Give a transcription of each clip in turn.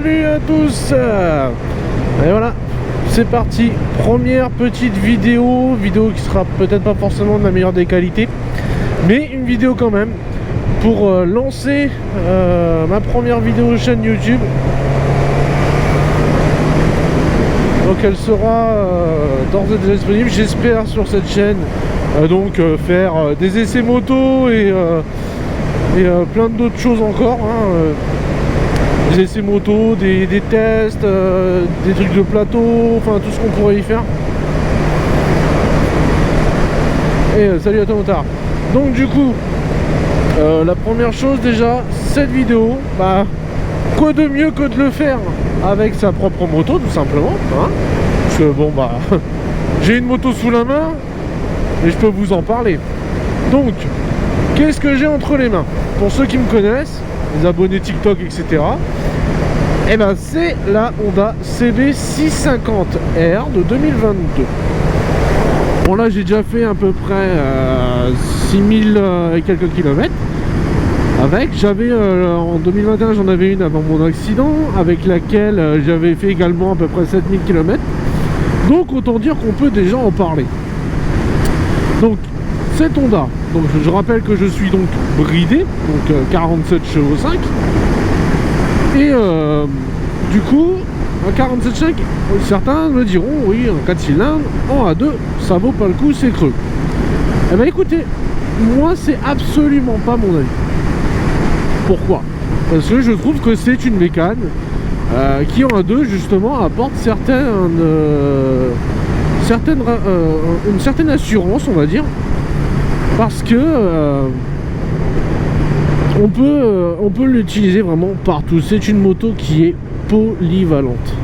Salut à tous. Et voilà, c'est parti. Première petite vidéo qui sera peut-être pas forcément de la meilleure des qualités, mais une vidéo quand même pour lancer ma première vidéo chaîne YouTube. Donc elle sera d'ores et déjà disponible, j'espère, sur cette chaîne. Faire des essais moto et plein d'autres choses encore, hein. Des essais moto, des tests, des trucs de plateau, enfin tout ce qu'on pourrait y faire. Et salut à toi motard. Donc du coup, la première chose déjà, cette vidéo, quoi de mieux que de le faire avec sa propre moto, tout simplement, hein. Parce que bon j'ai une moto sous la main et je peux vous en parler. Donc qu'est-ce que j'ai entre les mains? Pour ceux qui me connaissent, les abonnés TikTok, etc., et c'est la Honda CB650R de 2022. Bon, là j'ai déjà fait à peu près 6000 et quelques kilomètres avec. J'avais en 2021, j'en avais une avant mon accident, avec laquelle j'avais fait également à peu près 7000 km. Donc autant dire qu'on peut déjà en parler. Donc cette Honda, donc je rappelle que je suis donc bridé, donc 47 chevaux 5, et du coup un 47,5, certains me diront oui, un 4 cylindres en A2 ça vaut pas le coup, c'est creux. Eh ben écoutez, moi c'est absolument pas mon avis. Pourquoi? Parce que je trouve que c'est une bécane qui en A2 justement apporte une certaine assurance, on va dire. Parce que on peut l'utiliser vraiment partout. C'est une moto qui est polyvalente.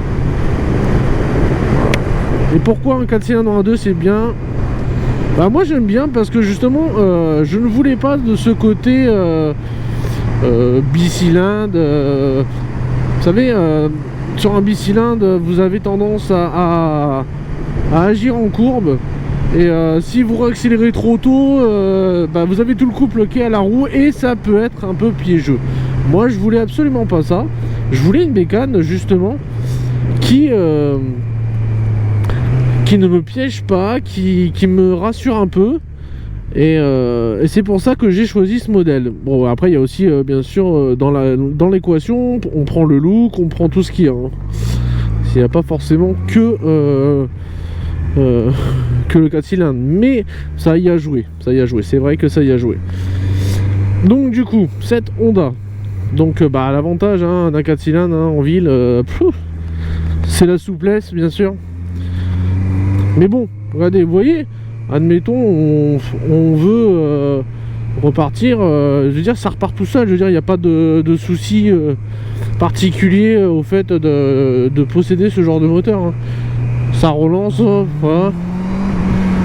Et pourquoi un 4 cylindres en 1.2 c'est bien? Moi j'aime bien parce que justement je ne voulais pas de ce côté bicylindre. Vous savez, sur un bicylindre vous avez tendance à agir en courbe. Et si vous accélérez trop tôt, vous avez tout le couple qui est à la roue et ça peut être un peu piégeux. Moi je voulais absolument pas ça. Je voulais une bécane justement qui ne me piège pas, qui me rassure un peu. Et c'est pour ça que j'ai choisi ce modèle. Bon, après il y a aussi bien sûr dans l'équation, on prend le look, on prend tout ce qu'il y a, hein. Il n'y a pas forcément que le 4 cylindres, mais ça y a joué, c'est vrai que ça y a joué. Donc du coup cette Honda, donc l'avantage d'un 4 cylindres en ville, c'est la souplesse bien sûr, mais bon, regardez, vous voyez, admettons on veut repartir, je veux dire ça repart tout seul, je veux dire il n'y a pas de souci particulier au fait de posséder ce genre de moteur, hein. Ça relance, voilà.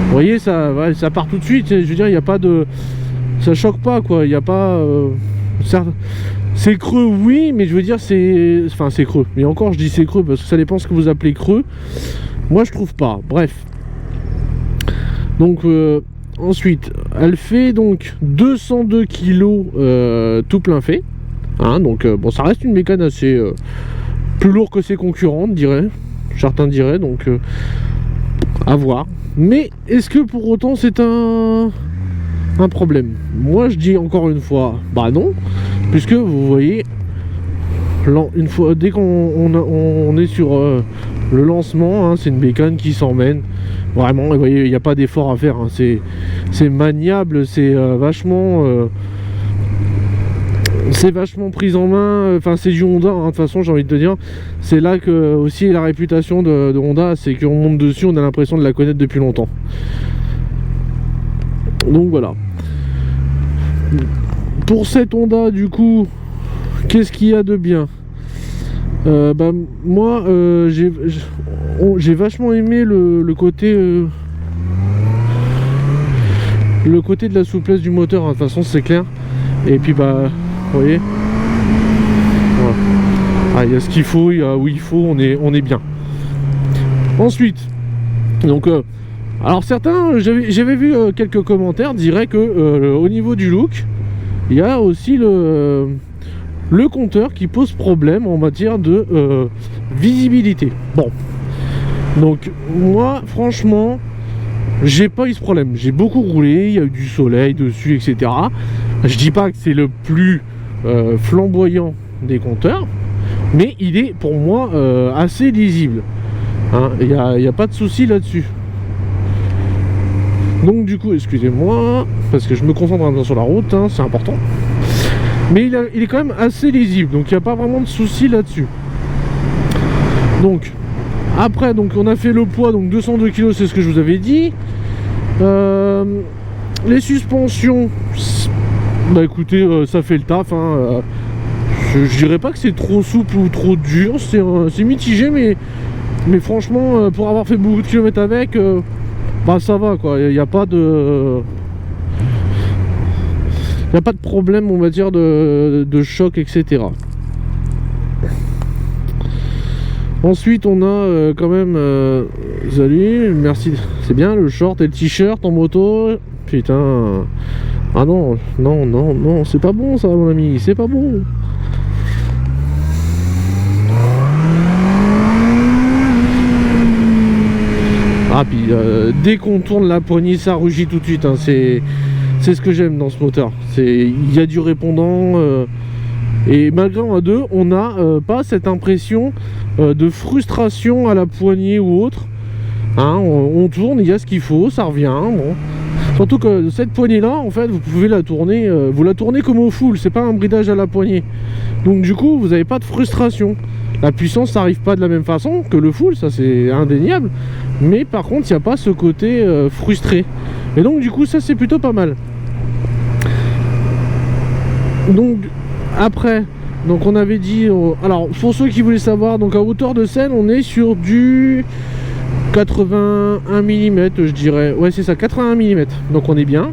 Vous voyez, ça part tout de suite. Je veux dire, il n'y a pas de... Ça choque pas, quoi. Il n'y a pas... C'est creux, oui, mais je veux dire, c'est... Enfin, c'est creux. Mais encore, je dis c'est creux, parce que ça dépend ce que vous appelez creux. Moi, je trouve pas. Bref. Donc, ensuite, elle fait donc 202 kg tout plein fait. Hein, donc, ça reste une mécane assez... plus lourde que ses concurrentes, certains diraient, donc à voir. Mais est-ce que pour autant c'est un problème? Moi je dis encore une fois non, puisque vous voyez une fois, dès qu'on est sur le lancement, hein, c'est une bécane qui s'emmène vraiment. Vous voyez, il n'y a pas d'effort à faire, hein. C'est maniable, c'est vachement prise en main. Enfin, c'est du Honda, hein, de toute façon, j'ai envie de te dire. C'est là que aussi la réputation de Honda, c'est qu'on monte dessus, on a l'impression de la connaître depuis longtemps. Donc voilà. Pour cette Honda, du coup, qu'est-ce qu'il y a de bien? Moi, j'ai vachement aimé le côté de la souplesse du moteur, hein. De toute façon, c'est clair. Et puis vous voyez, voilà. Il y a ce qu'il faut, il y a où il faut, on est bien. Ensuite, donc alors certains, j'avais vu quelques commentaires diraient que au niveau du look, il y a aussi le compteur qui pose problème en matière de visibilité. Bon, donc moi franchement j'ai pas eu ce problème, j'ai beaucoup roulé, il y a eu du soleil dessus, etc. Je dis pas que c'est le plus flamboyant des compteurs, mais il est pour moi assez lisible, hein. Il n'y a pas de souci là-dessus. Donc du coup, excusez-moi, parce que je me concentre un peu sur la route, hein, c'est important. Mais il est quand même assez lisible, donc il n'y a pas vraiment de souci là-dessus. Donc, après, donc on a fait le poids, donc 202 kg, c'est ce que je vous avais dit. Les suspensions, bah écoutez, ça fait le taf, hein. Je dirais pas que c'est trop souple ou trop dur, c'est mitigé, mais franchement, pour avoir fait beaucoup de kilomètres avec, bah ça va quoi, il n'y a pas de... Il n'y a pas de problème, on va dire, de choc, etc. Ensuite, on a quand même... salut, merci. C'est bien, le short et le t-shirt en moto. Putain. Ah non, non, non, non, c'est pas bon ça, mon ami, c'est pas bon. Ah, puis dès qu'on tourne la poignée, ça rugit tout de suite, hein. C'est ce que j'aime dans ce moteur. Il y a du répondant, et malgré en A2, on n'a pas cette impression de frustration à la poignée ou autre, hein. On tourne, il y a ce qu'il faut, ça revient, bon. Surtout que cette poignée là, en fait, vous pouvez la tourner, vous la tournez comme au full, c'est pas un bridage à la poignée. Donc du coup, vous n'avez pas de frustration. La puissance n'arrive pas de la même façon que le full, ça c'est indéniable. Mais par contre, il n'y a pas ce côté frustré. Et donc du coup, ça c'est plutôt pas mal. Donc après, donc on avait dit, alors pour ceux qui voulaient savoir, donc à hauteur de selle, on est sur du 81 mm, je dirais. Ouais, c'est ça, 81 mm. Donc on est bien,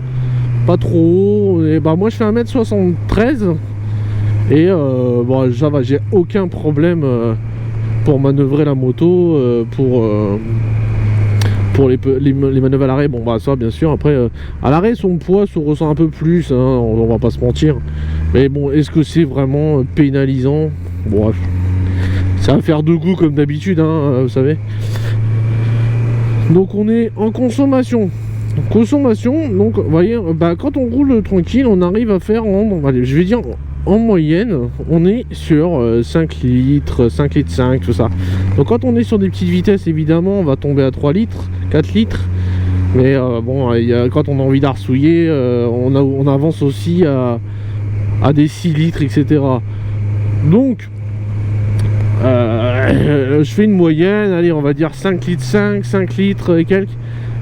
pas trop. Et bah moi je fais 1m73 et bon, ça va, j'ai aucun problème pour manœuvrer la moto, pour les manœuvres à l'arrêt. Bon bah ça bien sûr, après à l'arrêt son poids se ressent un peu plus, hein, on va pas se mentir. Mais bon, est-ce que c'est vraiment pénalisant? Bon, ça va faire de goût comme d'habitude, hein, vous savez. Donc on est en consommation. Donc vous voyez, bah, quand on roule tranquille, on arrive à faire allez, je vais dire en moyenne, on est sur 5 litres, 5 litres 5, tout ça. Donc quand on est sur des petites vitesses, évidemment, on va tomber à 3 litres, 4 litres. Mais bon, quand on a envie d'arsouiller, on avance aussi à des 6 litres, etc. Donc, je fais une moyenne, allez, on va dire 5 litres 5 litres et quelques.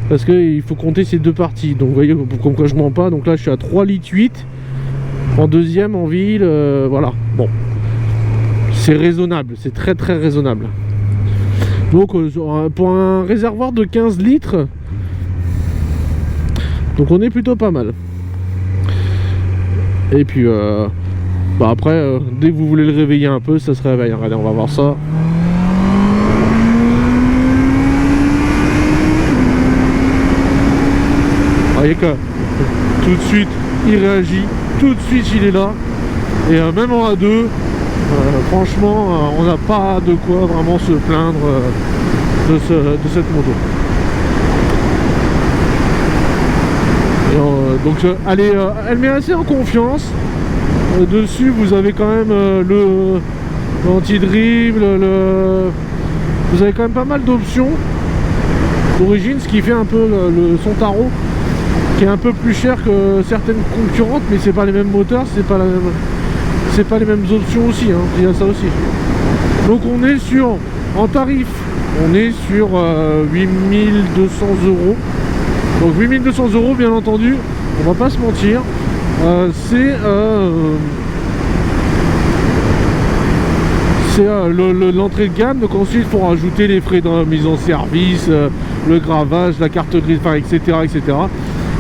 Parce qu'il faut compter ces deux parties. Donc vous voyez, comme quoi je mens pas. Donc là, je suis à 3 litres 8. En deuxième, en ville, voilà. Bon, c'est raisonnable, c'est très très raisonnable. Donc pour un réservoir de 15 litres, donc on est plutôt pas mal. Et puis bah après, dès que vous voulez le réveiller un peu, ça se réveille. Regardez, on va voir ça. Vous voyez que tout de suite il réagit, tout de suite il est là. Et même en A2, franchement, on n'a pas de quoi vraiment se plaindre de cette moto. Et, donc elle met assez en confiance. Dessus vous avez quand même l'anti-dribble, vous avez quand même pas mal d'options d'origine, ce qui fait un peu son tarot qui est un peu plus cher que certaines concurrentes, mais c'est pas les mêmes moteurs, c'est pas les mêmes options aussi, hein, il y a ça aussi. Donc on est sur, en tarif, on est sur 8200 €. Donc 8200 € bien entendu, on va pas se mentir, c'est l'entrée de gamme. Donc ensuite il faut rajouter les frais de mise en service, le gravage, la carte grise, enfin, etc., etc.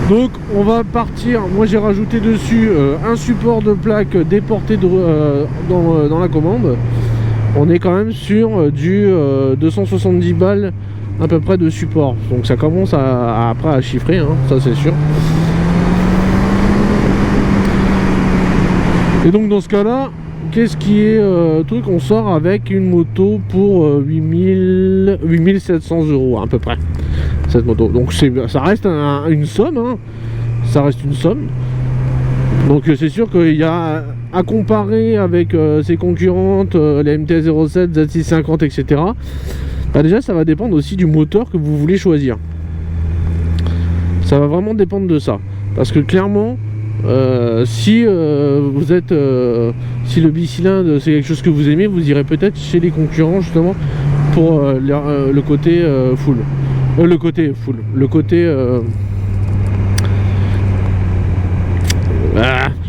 Donc on va partir, moi j'ai rajouté dessus un support de plaque déporté dans la commande. On est quand même sur du 270 balles à peu près de support. Donc ça commence après à chiffrer, hein, ça c'est sûr. Et donc dans ce cas là, qu'est-ce qui est truc, on sort avec une moto pour 8700 € à peu près, cette moto. Donc ça reste une somme, hein. Ça reste une somme. Donc c'est sûr qu'il y a à comparer avec ses concurrentes, les MT-07, Z650, etc. Bah déjà ça va dépendre aussi du moteur que vous voulez choisir. Ça va vraiment dépendre de ça. Parce que clairement, si vous êtes si le bicylindre c'est quelque chose que vous aimez, vous irez peut-être chez les concurrents justement pour le côté full. Le côté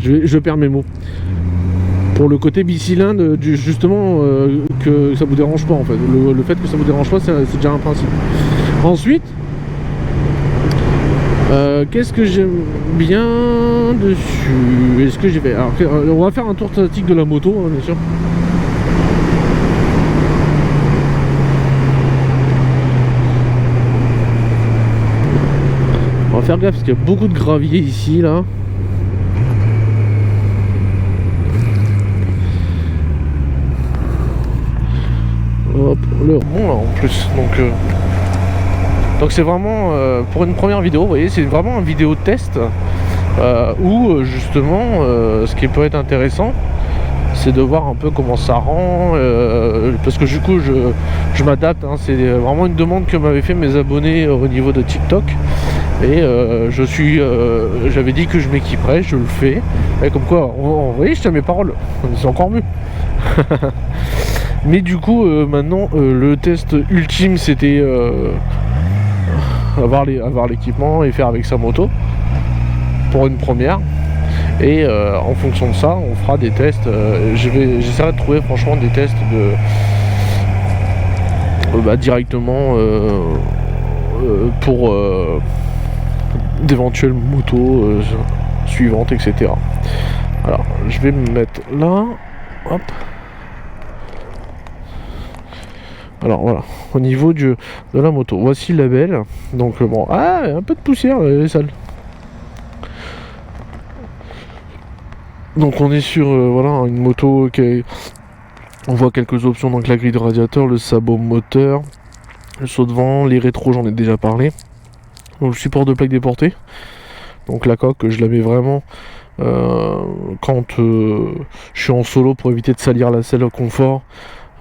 je perds mes mots. Pour le côté bicylindre, justement, que ça vous dérange pas en fait. Le fait que ça vous dérange pas, c'est déjà un principe. Ensuite, qu'est-ce que j'aime bien dessus? Est-ce que j'ai fait... Alors, on va faire un tour statique de la moto, hein, bien sûr. On va faire gaffe parce qu'il y a beaucoup de gravier ici, là. Hop, le rond là en plus, donc c'est vraiment pour une première vidéo, vous voyez, c'est vraiment une vidéo de test où justement ce qui peut être intéressant, c'est de voir un peu comment ça rend, parce que du coup je m'adapte, hein, c'est vraiment une demande que m'avaient fait mes abonnés au niveau de TikTok. Et j'avais dit que je m'équiperais, je le fais. Et comme quoi, vous voyez, je tiens mes paroles, c'est encore mieux. Mais du coup, maintenant, le test ultime, c'était avoir l'équipement et faire avec sa moto pour une première. Et en fonction de ça, on fera des tests. J'essaierai de trouver franchement des tests directement pour d'éventuelles motos suivantes, etc. Alors, je vais me mettre là. Hop. Alors voilà, au niveau de la moto, voici le label. Donc bon, un peu de poussière, elle est sale. Donc on est sur voilà, une moto qui on voit quelques options, donc la grille de radiateur, le sabot moteur, le saut de vent, les rétros, j'en ai déjà parlé. Donc le support de plaque déportée. Donc la coque, je la mets vraiment quand je suis en solo pour éviter de salir la selle confort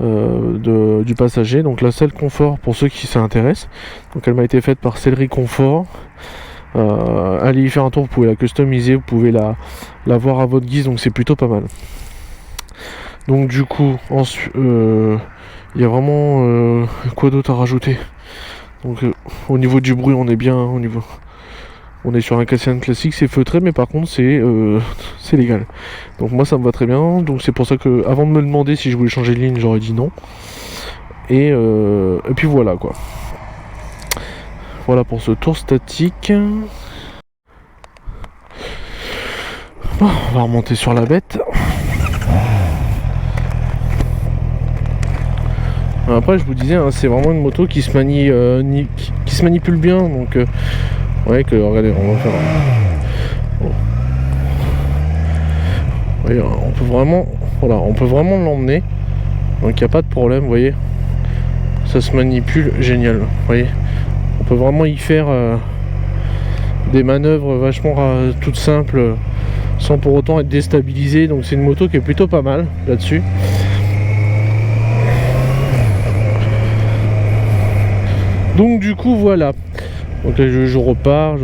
du passager. Donc la selle confort, pour ceux qui s'intéressent, donc elle m'a été faite par Sellerie Confort. Allez y faire un tour, vous pouvez la customiser, vous pouvez la voir à votre guise, donc c'est plutôt pas mal. Donc du coup ensuite il y a vraiment quoi d'autre à rajouter. Donc au niveau du bruit, on est bien on est sur un Cassian classique, c'est feutré, mais par contre c'est légal. Donc moi ça me va très bien. Donc c'est pour ça que avant de me demander si je voulais changer de ligne, j'aurais dit non. Et puis voilà quoi. Voilà pour ce tour statique. Bon, on va remonter sur la bête. Après je vous disais, hein, c'est vraiment une moto qui se manie, qui se manipule bien. Donc ouais, que regardez, on va faire. Bon. Voyez, on peut vraiment l'emmener. Donc il n'y a pas de problème, vous voyez. Ça se manipule, génial. Vous voyez, on peut vraiment y faire des manœuvres vachement toutes simples, sans pour autant être déstabilisé. Donc c'est une moto qui est plutôt pas mal là-dessus. Donc du coup voilà. Donc là, je repars.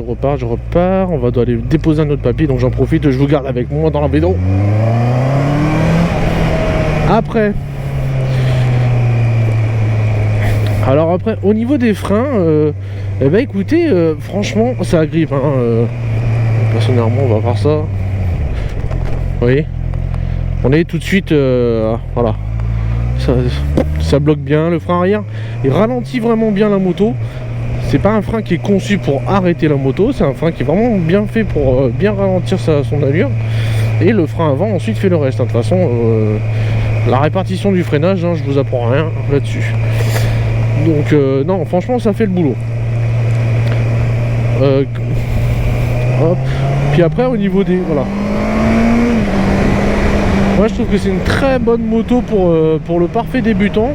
On va devoir aller déposer un autre papier. Donc j'en profite, je vous garde avec moi dans la bédo. Alors après, au niveau des freins, eh ben écoutez, franchement, ça agrippe. Hein, personnellement, on va voir ça. Vous voyez, on est tout de suite, voilà. Ça bloque bien. Le frein arrière, il ralentit vraiment bien la moto. C'est pas un frein qui est conçu pour arrêter la moto, c'est un frein qui est vraiment bien fait pour bien ralentir son allure. Et le frein avant ensuite fait le reste. De toute façon, la répartition du freinage, hein, je vous apprends rien là-dessus. Donc non, franchement ça fait le boulot. Hop. Puis après au niveau des... Voilà. Moi je trouve que c'est une très bonne moto pour le parfait débutant.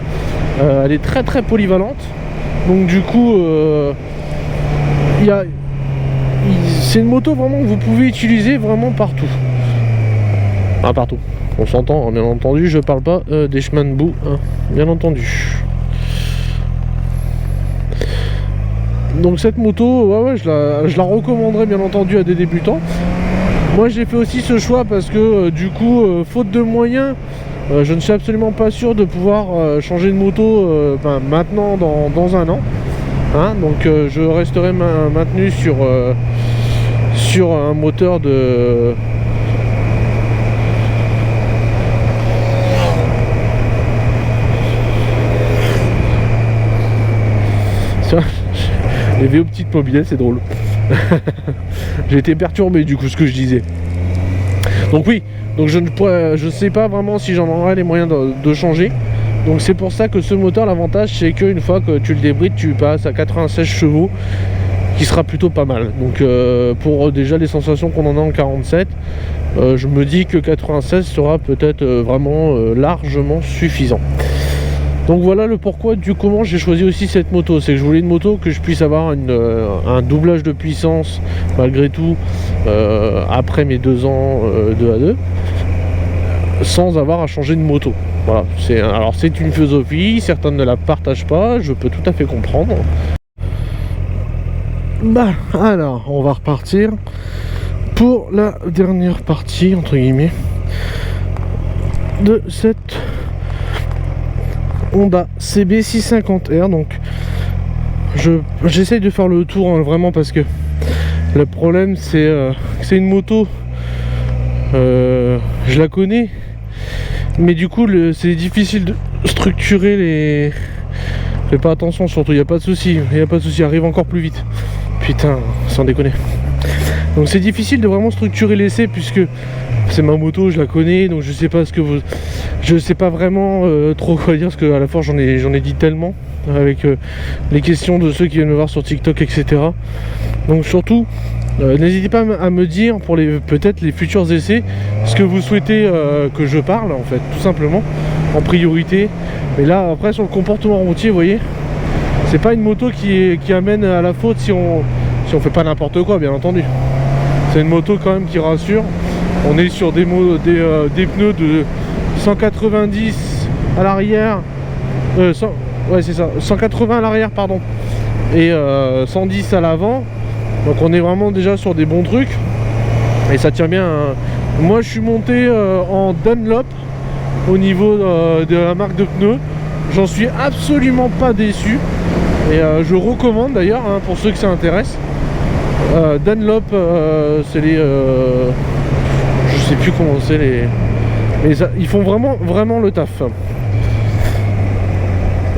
Elle est très très polyvalente. Donc du coup, c'est une moto vraiment que vous pouvez utiliser vraiment partout. Ah, partout. On s'entend, hein, bien entendu. Je parle pas des chemins de boue, hein, bien entendu. Donc cette moto, ouais, je la recommanderais bien entendu à des débutants. Moi j'ai fait aussi ce choix parce que du coup, faute de moyens, je ne suis absolument pas sûr de pouvoir changer de moto maintenant dans un an. Hein, donc je resterai maintenu sur un moteur de... Les VO petites mobilettes, c'est drôle. J'ai été perturbé du coup ce que je disais. Donc oui, donc je sais pas vraiment si j'en aurai les moyens de changer. Donc c'est pour ça que ce moteur, l'avantage c'est qu'une fois que tu le débrides, tu passes à 96 chevaux, qui sera plutôt pas mal. Donc pour déjà les sensations qu'on en a en 47, je me dis que 96 sera peut-être vraiment largement suffisant. Donc voilà le pourquoi du comment j'ai choisi aussi cette moto. C'est que je voulais une moto que je puisse avoir un doublage de puissance malgré tout après mes 2 ans de A2 sans avoir à changer de moto. Voilà, alors c'est une philosophie, certains ne la partagent pas, je peux tout à fait comprendre. Bah alors on va repartir pour la dernière partie entre guillemets de cette Honda CB650R. Donc j'essaye de faire le tour hein, vraiment parce que le problème c'est que c'est une moto, je la connais, mais du coup c'est difficile de structurer les... Fais pas attention surtout, il n'y a pas de souci, arrive encore plus vite. Putain, sans déconner. Donc c'est difficile de vraiment structurer l'essai puisque c'est ma moto, je la connais, donc je sais pas ce que vous... Je sais pas vraiment trop quoi dire parce qu'à la fois j'en ai dit tellement avec les questions de ceux qui viennent me voir sur TikTok, etc. Donc surtout, n'hésitez pas à me dire pour peut-être les futurs essais ce que vous souhaitez que je parle en fait, tout simplement, en priorité. Mais là après sur le comportement routier, vous voyez, c'est pas une moto qui amène à la faute si on fait pas n'importe quoi, bien entendu. C'est une moto quand même qui rassure. On est sur des pneus de 190 à l'arrière, ouais c'est ça, 180 à l'arrière pardon, et 110 à l'avant. Donc on est vraiment déjà sur des bons trucs et ça tient bien. Moi je suis monté en Dunlop au niveau de la marque de pneus. J'en suis absolument pas déçu et je recommande d'ailleurs hein, pour ceux que ça intéresse. Dunlop c'est les je sais plus comment c'est les... Mais ça, ils font vraiment le taf.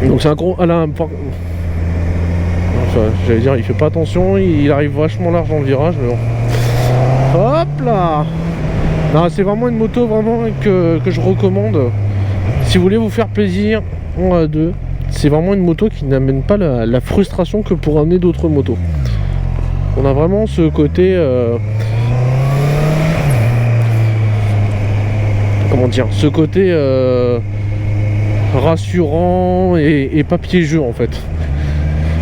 Donc c'est un gros... Enfin, j'allais dire, il fait pas attention, il arrive vachement large dans le virage, mais bon. Hop là. Non, c'est vraiment une moto vraiment que je recommande. Si vous voulez vous faire plaisir en A2, c'est vraiment une moto qui n'amène pas la frustration que pour amener d'autres motos. On a vraiment ce côté... comment dire, ce côté rassurant et pas piégeux en fait.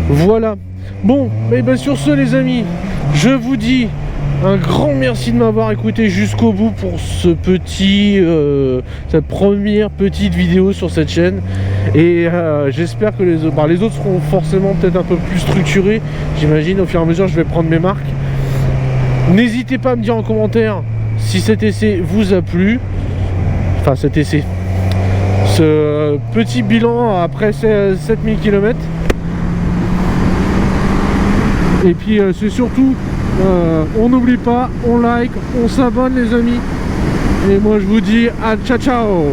Voilà. Bon, et bien sur ce les amis, je vous dis un grand merci de m'avoir écouté jusqu'au bout pour ce cette première petite vidéo sur cette chaîne. Et j'espère que les autres seront forcément peut-être un peu plus structurés. J'imagine au fur et à mesure je vais prendre mes marques. N'hésitez pas à me dire en commentaire si cet essai vous a plu. Enfin cet essai, ce petit bilan après 7000 km. Et puis c'est surtout, on n'oublie pas, on like, on s'abonne les amis. Et moi je vous dis à ciao ciao.